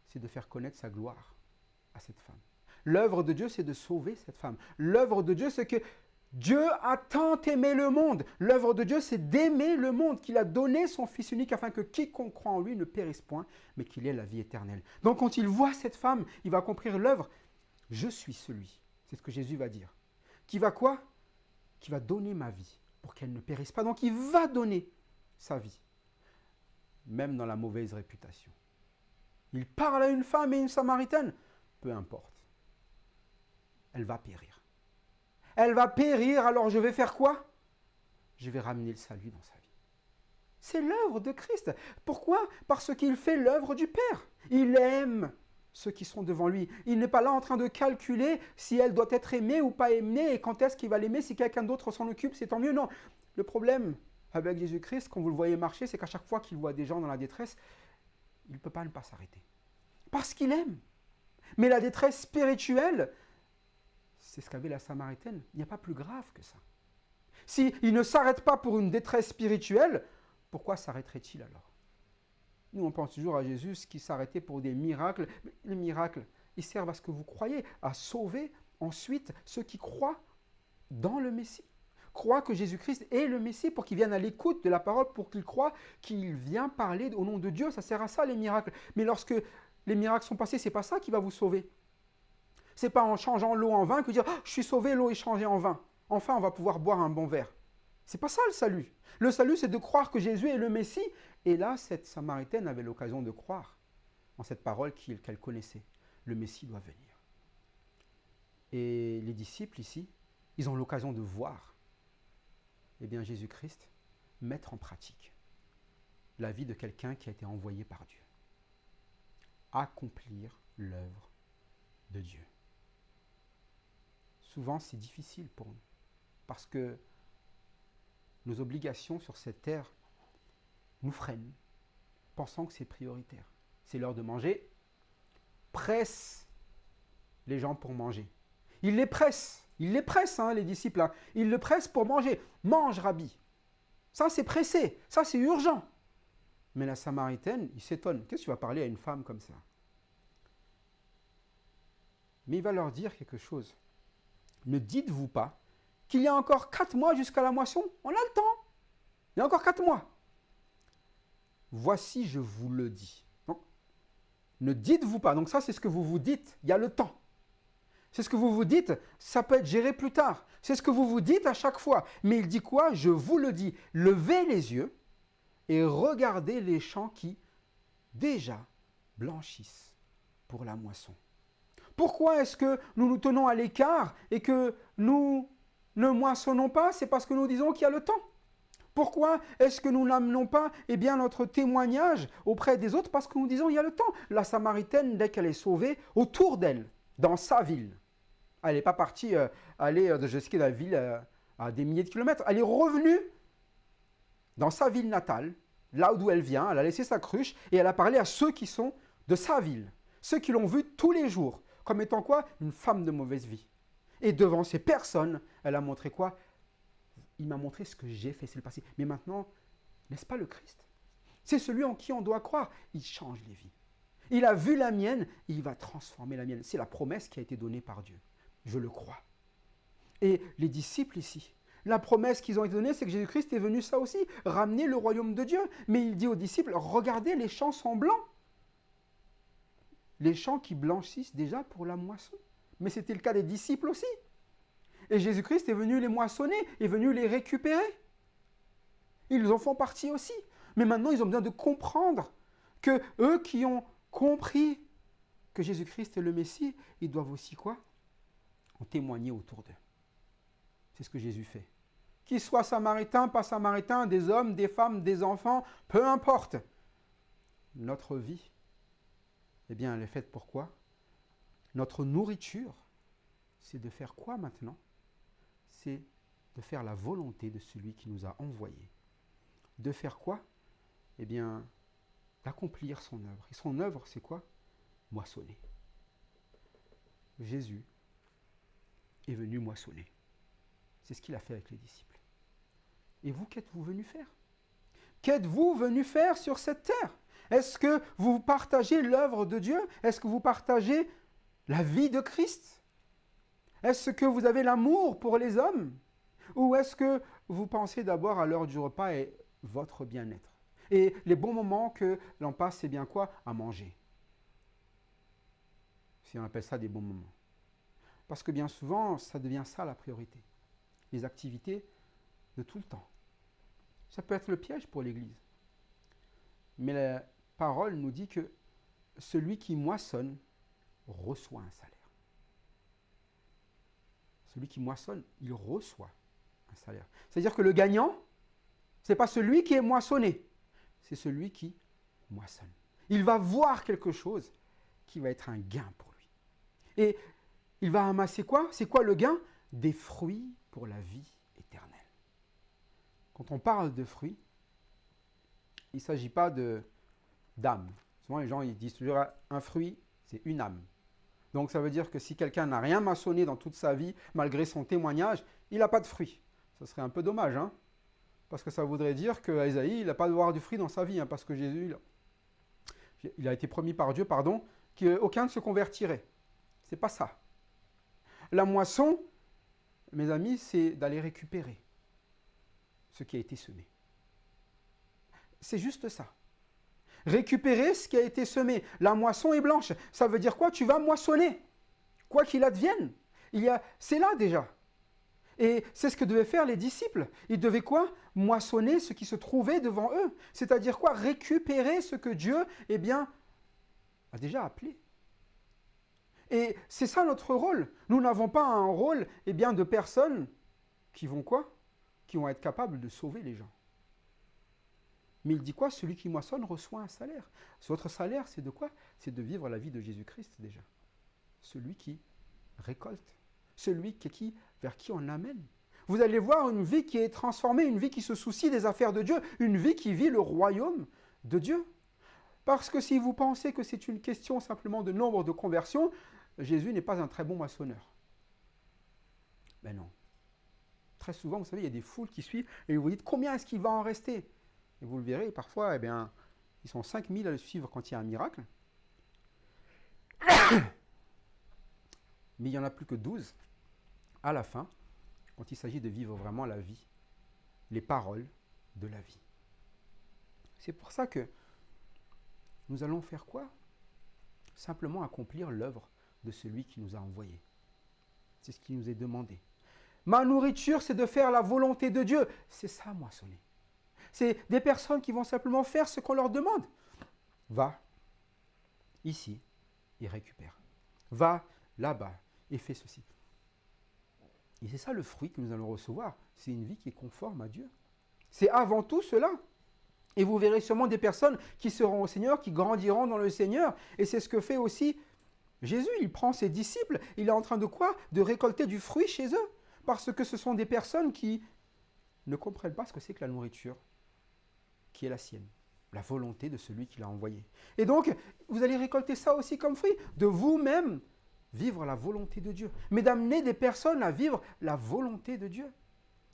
C'est de faire connaître sa gloire à cette femme. L'œuvre de Dieu, c'est de sauver cette femme. L'œuvre de Dieu, c'est que Dieu a tant aimé le monde. L'œuvre de Dieu, c'est d'aimer le monde, qu'il a donné son Fils unique afin que quiconque croit en lui ne périsse point, mais qu'il ait la vie éternelle. Donc quand il voit cette femme, il va accomplir l'œuvre. Je suis celui, c'est ce que Jésus va dire, qui va quoi? Qui va donner ma vie pour qu'elle ne périsse pas. Donc il va donner sa vie, même dans la mauvaise réputation. Il parle à une femme et une Samaritaine, peu importe. Elle va périr. Elle va périr, alors je vais faire quoi? Je vais ramener le salut dans sa vie. C'est l'œuvre de Christ. Pourquoi? Parce qu'il fait l'œuvre du Père. Il aime ceux qui sont devant lui. Il n'est pas là en train de calculer si elle doit être aimée ou pas aimée et quand est-ce qu'il va l'aimer. Si quelqu'un d'autre s'en occupe, c'est tant mieux. Non. Le problème avec Jésus-Christ, quand vous le voyez marcher, c'est qu'à chaque fois qu'il voit des gens dans la détresse, il ne peut pas ne pas s'arrêter. Parce qu'il aime. Mais la détresse spirituelle, c'est ce qu'avait la Samaritaine. Il n'y a pas plus grave que ça. S'il ne s'arrête pas pour une détresse spirituelle, pourquoi s'arrêterait-il alors? Nous, on pense toujours à Jésus qui s'arrêtait pour des miracles. Mais les miracles, ils servent à ce que vous croyez, à sauver ensuite ceux qui croient dans le Messie. Croient que Jésus-Christ est le Messie pour qu'ils viennent à l'écoute de la parole, pour qu'ils croient qu'il vient parler au nom de Dieu. Ça sert à ça, les miracles. Mais lorsque les miracles sont passés, ce n'est pas ça qui va vous sauver. Ce n'est pas en changeant l'eau en vin que dire oh, « je suis sauvé, l'eau est changée en vin ». Enfin, on va pouvoir boire un bon verre. Ce n'est pas ça le salut. Le salut, c'est de croire que Jésus est le Messie. Et là, cette Samaritaine avait l'occasion de croire en cette parole qu'elle connaissait. Le Messie doit venir. Et les disciples ici, ils ont l'occasion de voir, eh bien, Jésus-Christ mettre en pratique la vie de quelqu'un qui a été envoyé par Dieu. Accomplir l'œuvre de Dieu. Souvent, c'est difficile pour nous, parce que nos obligations sur cette terre nous freinent, pensant que c'est prioritaire. C'est l'heure de manger, presse les gens pour manger. Ils les pressent, hein, les disciples, hein. Ils le pressent pour manger. Mange, Rabbi. Ça, c'est pressé, ça, c'est urgent. Mais la Samaritaine, il s'étonne. Qu'est-ce que tu vas parler à une femme comme ça? Mais il va leur dire quelque chose. Ne dites-vous pas qu'il y a encore 4 mois jusqu'à la moisson? On a le temps. Il y a encore 4 mois. Voici, je vous le dis. Donc, ne dites-vous pas. Donc ça, c'est ce que vous vous dites. Il y a le temps. C'est ce que vous vous dites. Ça peut être géré plus tard. C'est ce que vous vous dites à chaque fois. Mais il dit quoi? Je vous le dis. Levez les yeux et regardez les champs qui, déjà, blanchissent pour la moisson. Pourquoi est-ce que nous nous tenons à l'écart et que nous ne moissonnons pas? C'est parce que nous disons qu'il y a le temps. Pourquoi est-ce que nous n'amenons pas notre témoignage auprès des autres? Parce que nous disons qu'il y a le temps. La Samaritaine, dès qu'elle est sauvée, autour d'elle, dans sa ville, elle n'est pas partie aller jusqu'à la ville à des milliers de kilomètres. Elle est revenue dans sa ville natale, là d'où elle vient. Elle a laissé sa cruche et elle a parlé à ceux qui sont de sa ville. Ceux qui l'ont vue tous les jours. Comme étant quoi? Une femme de mauvaise vie. Et devant ces personnes, elle a montré quoi? Il m'a montré ce que j'ai fait, c'est le passé. Mais maintenant, n'est-ce pas le Christ? C'est celui en qui on doit croire. Il change les vies. Il a vu la mienne, il va transformer la mienne. C'est la promesse qui a été donnée par Dieu. Je le crois. Et les disciples ici, la promesse qu'ils ont été donnée, c'est que Jésus-Christ est venu ça aussi, ramener le royaume de Dieu. Mais il dit aux disciples, regardez, les champs sont blancs. Les champs qui blanchissent déjà pour la moisson. Mais c'était le cas des disciples aussi. Et Jésus-Christ est venu les moissonner, est venu les récupérer. Ils en font partie aussi. Mais maintenant, ils ont besoin de comprendre que eux qui ont compris que Jésus-Christ est le Messie, ils doivent aussi quoi? En témoigner autour d'eux. C'est ce que Jésus fait. Qu'ils soient samaritains, pas samaritains, des hommes, des femmes, des enfants, peu importe. Notre vie, eh bien, elle est faite pour quoi? Notre nourriture, c'est de faire quoi maintenant? C'est de faire la volonté de celui qui nous a envoyés. De faire quoi? Eh bien, d'accomplir son œuvre. Et son œuvre, c'est quoi? Moissonner. Jésus est venu moissonner. C'est ce qu'il a fait avec les disciples. Et vous, qu'êtes-vous venu faire? Qu'êtes-vous venu faire sur cette terre? Est-ce que vous partagez l'œuvre de Dieu? Est-ce que vous partagez la vie de Christ? Est-ce que vous avez l'amour pour les hommes? Ou est-ce que vous pensez d'abord à l'heure du repas et votre bien-être? Et les bons moments que l'on passe, c'est bien quoi? À manger. Si on appelle ça des bons moments. Parce que bien souvent, ça devient ça la priorité. Les activités de tout le temps. Ça peut être le piège pour l'Église. Mais la parole nous dit que celui qui moissonne reçoit un salaire. Celui qui moissonne, il reçoit un salaire. C'est-à-dire que le gagnant, ce n'est pas celui qui est moissonné, c'est celui qui moissonne. Il va voir quelque chose qui va être un gain pour lui. Et il va amasser quoi? C'est quoi le gain? Des fruits pour la vie éternelle. Quand on parle de fruits, il ne s'agit pas d'âme. Souvent, les gens ils disent toujours un fruit, c'est une âme. Donc, ça veut dire que si quelqu'un n'a rien maçonné dans toute sa vie, malgré son témoignage, il n'a pas de fruit. Ça serait un peu dommage, hein? Parce que ça voudrait dire qu'Ésaïe, il n'a pas de voir du fruit dans sa vie, hein, parce que Jésus, il a été promis par Dieu, qu'aucun ne se convertirait. C'est pas ça. La moisson, mes amis, c'est d'aller récupérer ce qui a été semé. C'est juste ça. Récupérer ce qui a été semé. La moisson est blanche. Ça veut dire quoi? Tu vas moissonner. Quoi qu'il advienne. C'est là déjà. Et c'est ce que devaient faire les disciples. Ils devaient quoi? Moissonner ce qui se trouvait devant eux. C'est-à-dire quoi? Récupérer ce que Dieu, a déjà appelé. Et c'est ça notre rôle. Nous n'avons pas un rôle, de personnes qui vont quoi? Qui vont être capables de sauver les gens. Mais il dit quoi? Celui qui moissonne reçoit un salaire. Votre salaire, c'est de quoi? C'est de vivre la vie de Jésus-Christ déjà. Celui qui récolte. Celui vers qui on amène. Vous allez voir une vie qui est transformée, une vie qui se soucie des affaires de Dieu, une vie qui vit le royaume de Dieu. Parce que si vous pensez que c'est une question simplement de nombre de conversions, Jésus n'est pas un très bon maçonneur. Ben non. Très souvent, vous savez, il y a des foules qui suivent et vous dites combien est-ce qu'il va en rester? Et vous le verrez, parfois, eh bien, ils sont 5000 à le suivre quand il y a un miracle. Mais il n'y en a plus que 12 à la fin, quand il s'agit de vivre vraiment la vie, les paroles de la vie. C'est pour ça que nous allons faire quoi? Simplement accomplir l'œuvre de celui qui nous a envoyés. C'est ce qui nous est demandé. Ma nourriture, c'est de faire la volonté de Dieu. C'est ça, moissonner. C'est des personnes qui vont simplement faire ce qu'on leur demande. Va ici et récupère. Va là-bas et fais ceci. Et c'est ça le fruit que nous allons recevoir. C'est une vie qui est conforme à Dieu. C'est avant tout cela. Et vous verrez sûrement des personnes qui seront au Seigneur, qui grandiront dans le Seigneur. Et c'est ce que fait aussi Jésus. Il prend ses disciples. Il est en train de quoi? De récolter du fruit chez eux. Parce que ce sont des personnes qui ne comprennent pas ce que c'est que la nourriture qui est la sienne. La volonté de celui qui l'a envoyé. Et donc, vous allez récolter ça aussi comme fruit. De vous-même vivre la volonté de Dieu. Mais d'amener des personnes à vivre la volonté de Dieu.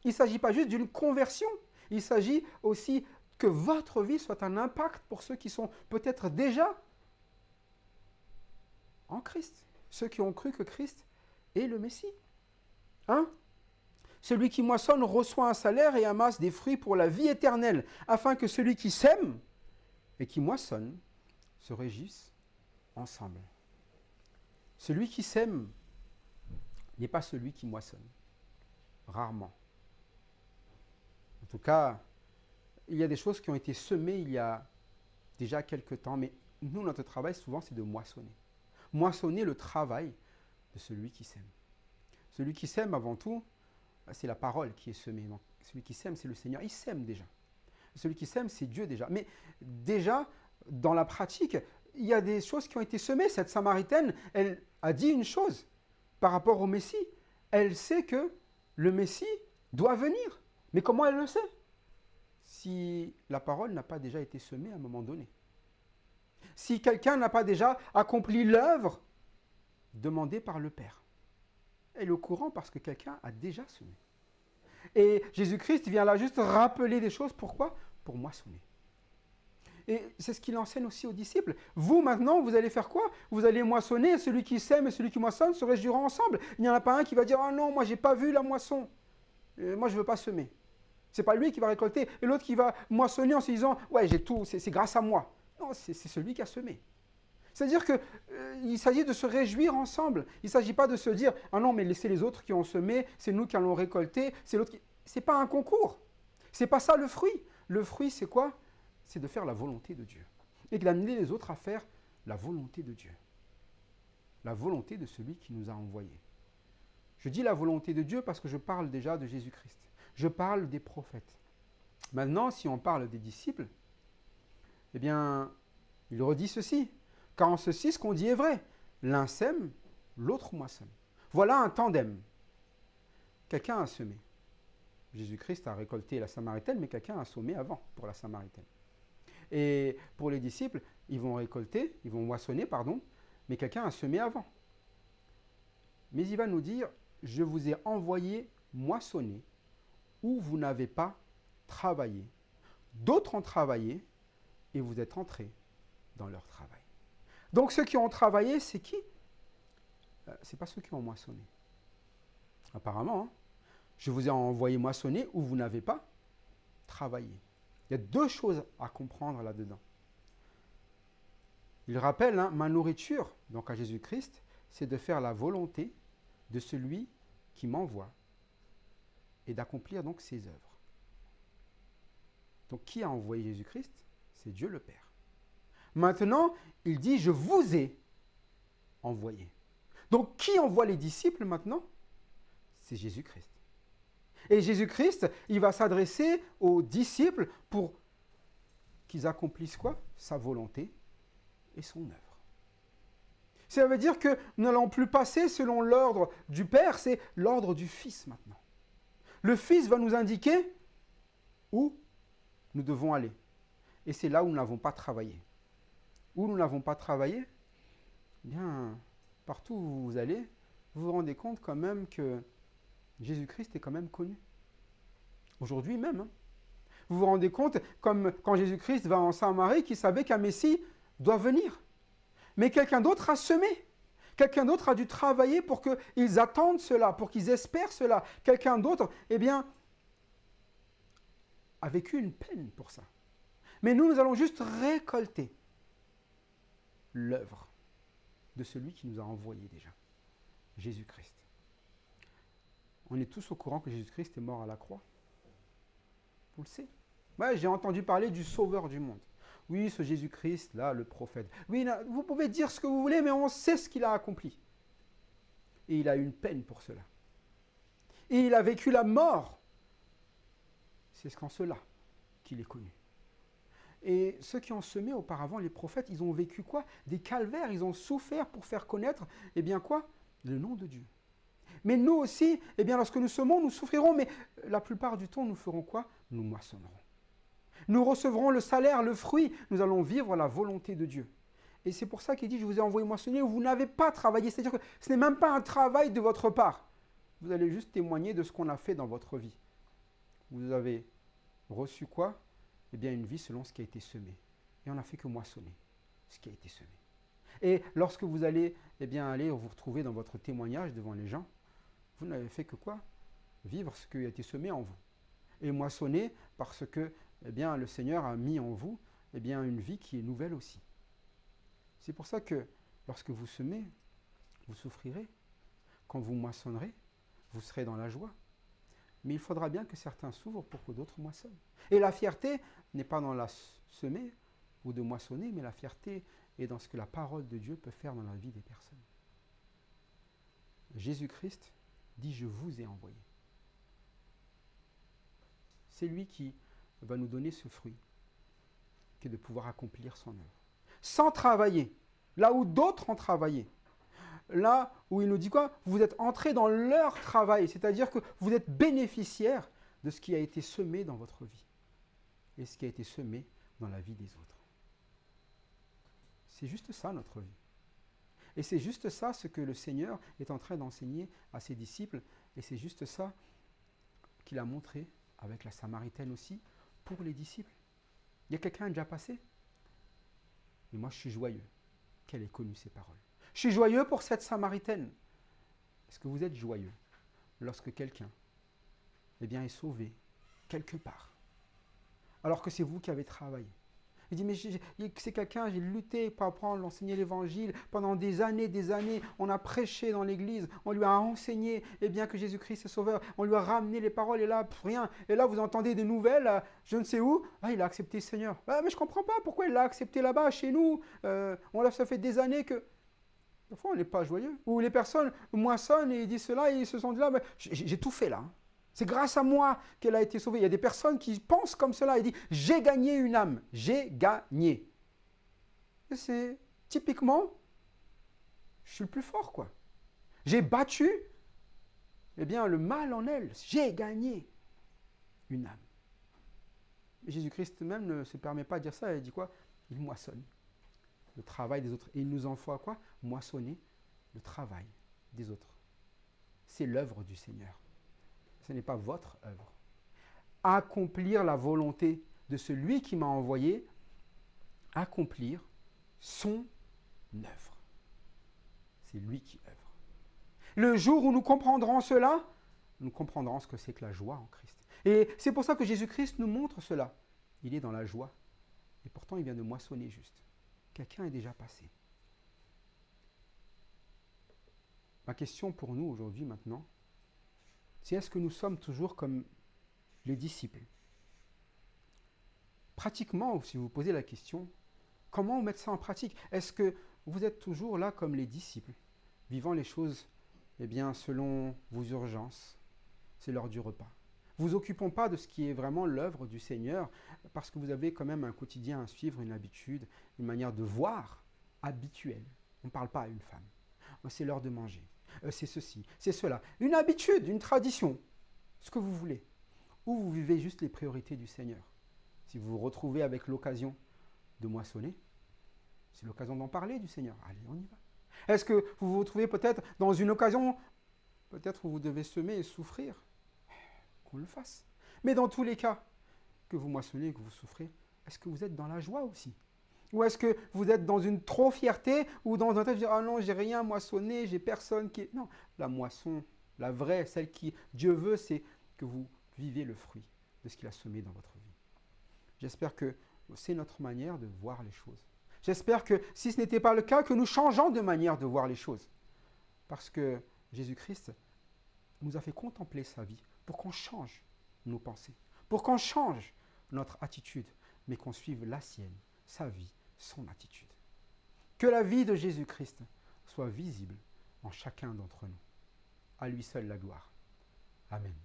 Il ne s'agit pas juste d'une conversion. Il s'agit aussi que votre vie soit un impact pour ceux qui sont peut-être déjà en Christ. Ceux qui ont cru que Christ est le Messie. Hein? Celui qui moissonne reçoit un salaire et amasse des fruits pour la vie éternelle, afin que celui qui sème et qui moissonne se réjouisse ensemble. Celui qui sème n'est pas celui qui moissonne. Rarement. En tout cas, il y a des choses qui ont été semées il y a déjà quelques temps, mais nous, notre travail, souvent, c'est de moissonner. Moissonner le travail de celui qui sème. Celui qui sème, avant tout, c'est la parole qui est semée. Donc, celui qui sème, c'est le Seigneur. Il sème déjà. Celui qui sème, c'est Dieu déjà. Mais déjà, dans la pratique, il y a des choses qui ont été semées. Cette Samaritaine, elle a dit une chose par rapport au Messie. Elle sait que le Messie doit venir. Mais comment elle le sait? Si la parole n'a pas déjà été semée à un moment donné. Si quelqu'un n'a pas déjà accompli l'œuvre demandée par le Père. Elle est au courant parce que quelqu'un a déjà semé. Et Jésus-Christ vient là juste rappeler des choses. Pourquoi? Pour moissonner. Et c'est ce qu'il enseigne aussi aux disciples. Vous, maintenant, vous allez faire quoi? Vous allez moissonner. Celui qui sème et celui qui moissonne se réjouiront ensemble. Il n'y en a pas un qui va dire « Ah non, moi, je n'ai pas vu la moisson. Moi, je ne veux pas semer. » Ce n'est pas lui qui va récolter. Et l'autre qui va moissonner en se disant « Ouais, j'ai tout, c'est grâce à moi. » Non, c'est celui qui a semé. C'est-à-dire qu'il s'agit de se réjouir ensemble. Il ne s'agit pas de se dire « Ah non, mais laissez les autres qui ont semé, c'est nous qui allons récolter, c'est l'autre qui... » Ce n'est pas un concours. Ce n'est pas ça le fruit. Le fruit, c'est quoi? C'est de faire la volonté de Dieu. Et d'amener les autres à faire la volonté de Dieu. La volonté de celui qui nous a envoyés. Je dis la volonté de Dieu parce que je parle déjà de Jésus-Christ. Je parle des prophètes. Maintenant, si on parle des disciples, eh bien, il redit ceci. Car en ceci, ce qu'on dit est vrai. L'un sème, l'autre moissonne. Voilà un tandem. Quelqu'un a semé. Jésus-Christ a récolté la Samaritaine, mais quelqu'un a semé avant pour la Samaritaine. Et pour les disciples, ils vont moissonner, mais quelqu'un a semé avant. Mais il va nous dire, je vous ai envoyé moissonner où vous n'avez pas travaillé. D'autres ont travaillé et vous êtes entrés dans leur travail. Donc ceux qui ont travaillé, c'est qui? Ce n'est pas ceux qui ont moissonné. Apparemment, hein. Je vous ai envoyé moissonner où vous n'avez pas travaillé. Il y a deux choses à comprendre là-dedans. Il rappelle, hein, ma nourriture, donc à Jésus-Christ, c'est de faire la volonté de celui qui m'envoie et d'accomplir donc ses œuvres. Donc qui a envoyé Jésus-Christ? C'est Dieu le Père. Maintenant, il dit, je vous ai envoyé. Donc qui envoie les disciples maintenant? C'est Jésus-Christ. Et Jésus-Christ, il va s'adresser aux disciples pour qu'ils accomplissent quoi? Sa volonté et son œuvre. Ça veut dire que nous n'allons plus passer selon l'ordre du Père, c'est l'ordre du Fils maintenant. Le Fils va nous indiquer où nous devons aller. Et c'est là où nous n'avons pas travaillé. Où nous n'avons pas travaillé, eh bien, partout où vous allez, vous vous rendez compte quand même que Jésus-Christ est quand même connu. Aujourd'hui même. Hein. Vous vous rendez compte, comme quand Jésus-Christ va en Samarie, qu'il savait qu'un Messie doit venir. Mais quelqu'un d'autre a semé. Quelqu'un d'autre a dû travailler pour qu'ils attendent cela, pour qu'ils espèrent cela. Quelqu'un d'autre, eh bien, a vécu une peine pour ça. Mais nous allons juste récolter l'œuvre de celui qui nous a envoyés déjà, Jésus-Christ. On est tous au courant que Jésus-Christ est mort à la croix. Vous le savez. Ouais, j'ai entendu parler du sauveur du monde. Oui, ce Jésus-Christ, là, le prophète. Oui, là, vous pouvez dire ce que vous voulez, mais on sait ce qu'il a accompli. Et il a eu une peine pour cela. Et il a vécu la mort. C'est qu'en cela qu'il est connu. Et ceux qui ont semé auparavant, les prophètes, ils ont vécu quoi? Des calvaires, ils ont souffert pour faire connaître, eh bien quoi? Le nom de Dieu. Mais nous aussi, eh bien lorsque nous semons, nous souffrirons, mais la plupart du temps, nous ferons quoi? Nous moissonnerons. Nous recevrons le salaire, le fruit, nous allons vivre la volonté de Dieu. Et c'est pour ça qu'il dit, je vous ai envoyé moissonner, où vous n'avez pas travaillé. C'est-à-dire que ce n'est même pas un travail de votre part. Vous allez juste témoigner de ce qu'on a fait dans votre vie. Vous avez reçu quoi? Eh bien, une vie selon ce qui a été semé. Et on n'a fait que moissonner ce qui a été semé. Et lorsque vous allez, eh bien, aller vous retrouver dans votre témoignage devant les gens, vous n'avez fait que quoi? Vivre ce qui a été semé en vous. Et moissonner parce que, eh bien, le Seigneur a mis en vous, eh bien, une vie qui est nouvelle aussi. C'est pour ça que lorsque vous semez, vous souffrirez. Quand vous moissonnerez, vous serez dans la joie. Mais il faudra bien que certains s'ouvrent pour que d'autres moissonnent. Et la fierté n'est pas dans la semer ou de moissonner, mais la fierté est dans ce que la parole de Dieu peut faire dans la vie des personnes. Jésus-Christ dit « Je vous ai envoyé ». C'est lui qui va nous donner ce fruit, qui est de pouvoir accomplir son œuvre. Sans travailler, là où d'autres ont travaillé. Là où il nous dit quoi? Vous êtes entrés dans leur travail, c'est-à-dire que vous êtes bénéficiaires de ce qui a été semé dans votre vie et ce qui a été semé dans la vie des autres. C'est juste ça notre vie. Et c'est juste ça ce que le Seigneur est en train d'enseigner à ses disciples et c'est juste ça qu'il a montré avec la Samaritaine aussi pour les disciples. Il y a quelqu'un déjà passé? Et moi je suis joyeux qu'elle ait connu ces paroles. Je suis joyeux pour cette Samaritaine. Est-ce que vous êtes joyeux lorsque quelqu'un eh bien, est sauvé quelque part, alors que c'est vous qui avez travaillé? Il dit, mais c'est quelqu'un, j'ai lutté pour apprendre, enseigner l'évangile pendant des années, on a prêché dans l'église, on lui a enseigné eh bien, que Jésus-Christ est sauveur, on lui a ramené les paroles et là, rien. Et là, vous entendez des nouvelles, je ne sais où, ah, il a accepté le Seigneur. Ah, mais je ne comprends pas pourquoi il l'a accepté là-bas, chez nous, ça fait des années que... Parfois, on n'est pas joyeux. Ou les personnes moissonnent et ils disent cela et ils se sont dit là, j'ai tout fait là. C'est grâce à moi qu'elle a été sauvée. Il y a des personnes qui pensent comme cela et disent j'ai gagné une âme. J'ai gagné. Et c'est typiquement, je suis le plus fort quoi. J'ai battu eh bien, le mal en elle. J'ai gagné une âme. Mais Jésus-Christ même ne se permet pas de dire ça. Il dit quoi? Il moissonne le travail des autres. Et il nous envoie quoi? Moissonner le travail des autres. C'est l'œuvre du Seigneur. Ce n'est pas votre œuvre. Accomplir la volonté de celui qui m'a envoyé, accomplir son œuvre. C'est lui qui œuvre. Le jour où nous comprendrons cela, nous comprendrons ce que c'est que la joie en Christ. Et c'est pour ça que Jésus-Christ nous montre cela. Il est dans la joie. Et pourtant, il vient de moissonner juste. Quelqu'un est déjà passé. Ma question pour nous aujourd'hui maintenant, c'est est-ce que nous sommes toujours comme les disciples? Pratiquement, si vous vous posez la question, comment mettre ça en pratique? Est-ce que vous êtes toujours là comme les disciples, vivant les choses eh bien, selon vos urgences? C'est l'heure du repas. Vous occupons pas de ce qui est vraiment l'œuvre du Seigneur, parce que vous avez quand même un quotidien à suivre, une habitude, une manière de voir habituelle. On ne parle pas à une femme. C'est l'heure de manger. C'est ceci, c'est cela. Une habitude, une tradition. ce que vous voulez. Ou vous vivez juste les priorités du Seigneur. Si vous vous retrouvez avec l'occasion de moissonner, c'est l'occasion d'en parler du Seigneur. Allez, on y va. Est-ce que vous vous retrouvez peut-être dans une occasion, peut-être où vous devez semer et souffrir? Qu'on le fasse. Mais dans tous les cas, que vous moissonnez, que vous souffrez, est-ce que vous êtes dans la joie aussi? Ou est-ce que vous êtes dans une trop fierté ou dans un tête de dire ah non, j'ai rien moissonné, j'ai personne qui est... Non, la moisson, la vraie, celle qui Dieu veut, c'est que vous vivez le fruit de ce qu'il a semé dans votre vie. J'espère que c'est notre manière de voir les choses. J'espère que si ce n'était pas le cas, que nous changeons de manière de voir les choses. Parce que Jésus-Christ nous a fait contempler sa vie pour qu'on change nos pensées, pour qu'on change notre attitude, mais qu'on suive la sienne, sa vie, son attitude. Que la vie de Jésus-Christ soit visible en chacun d'entre nous. À lui seul la gloire. Amen.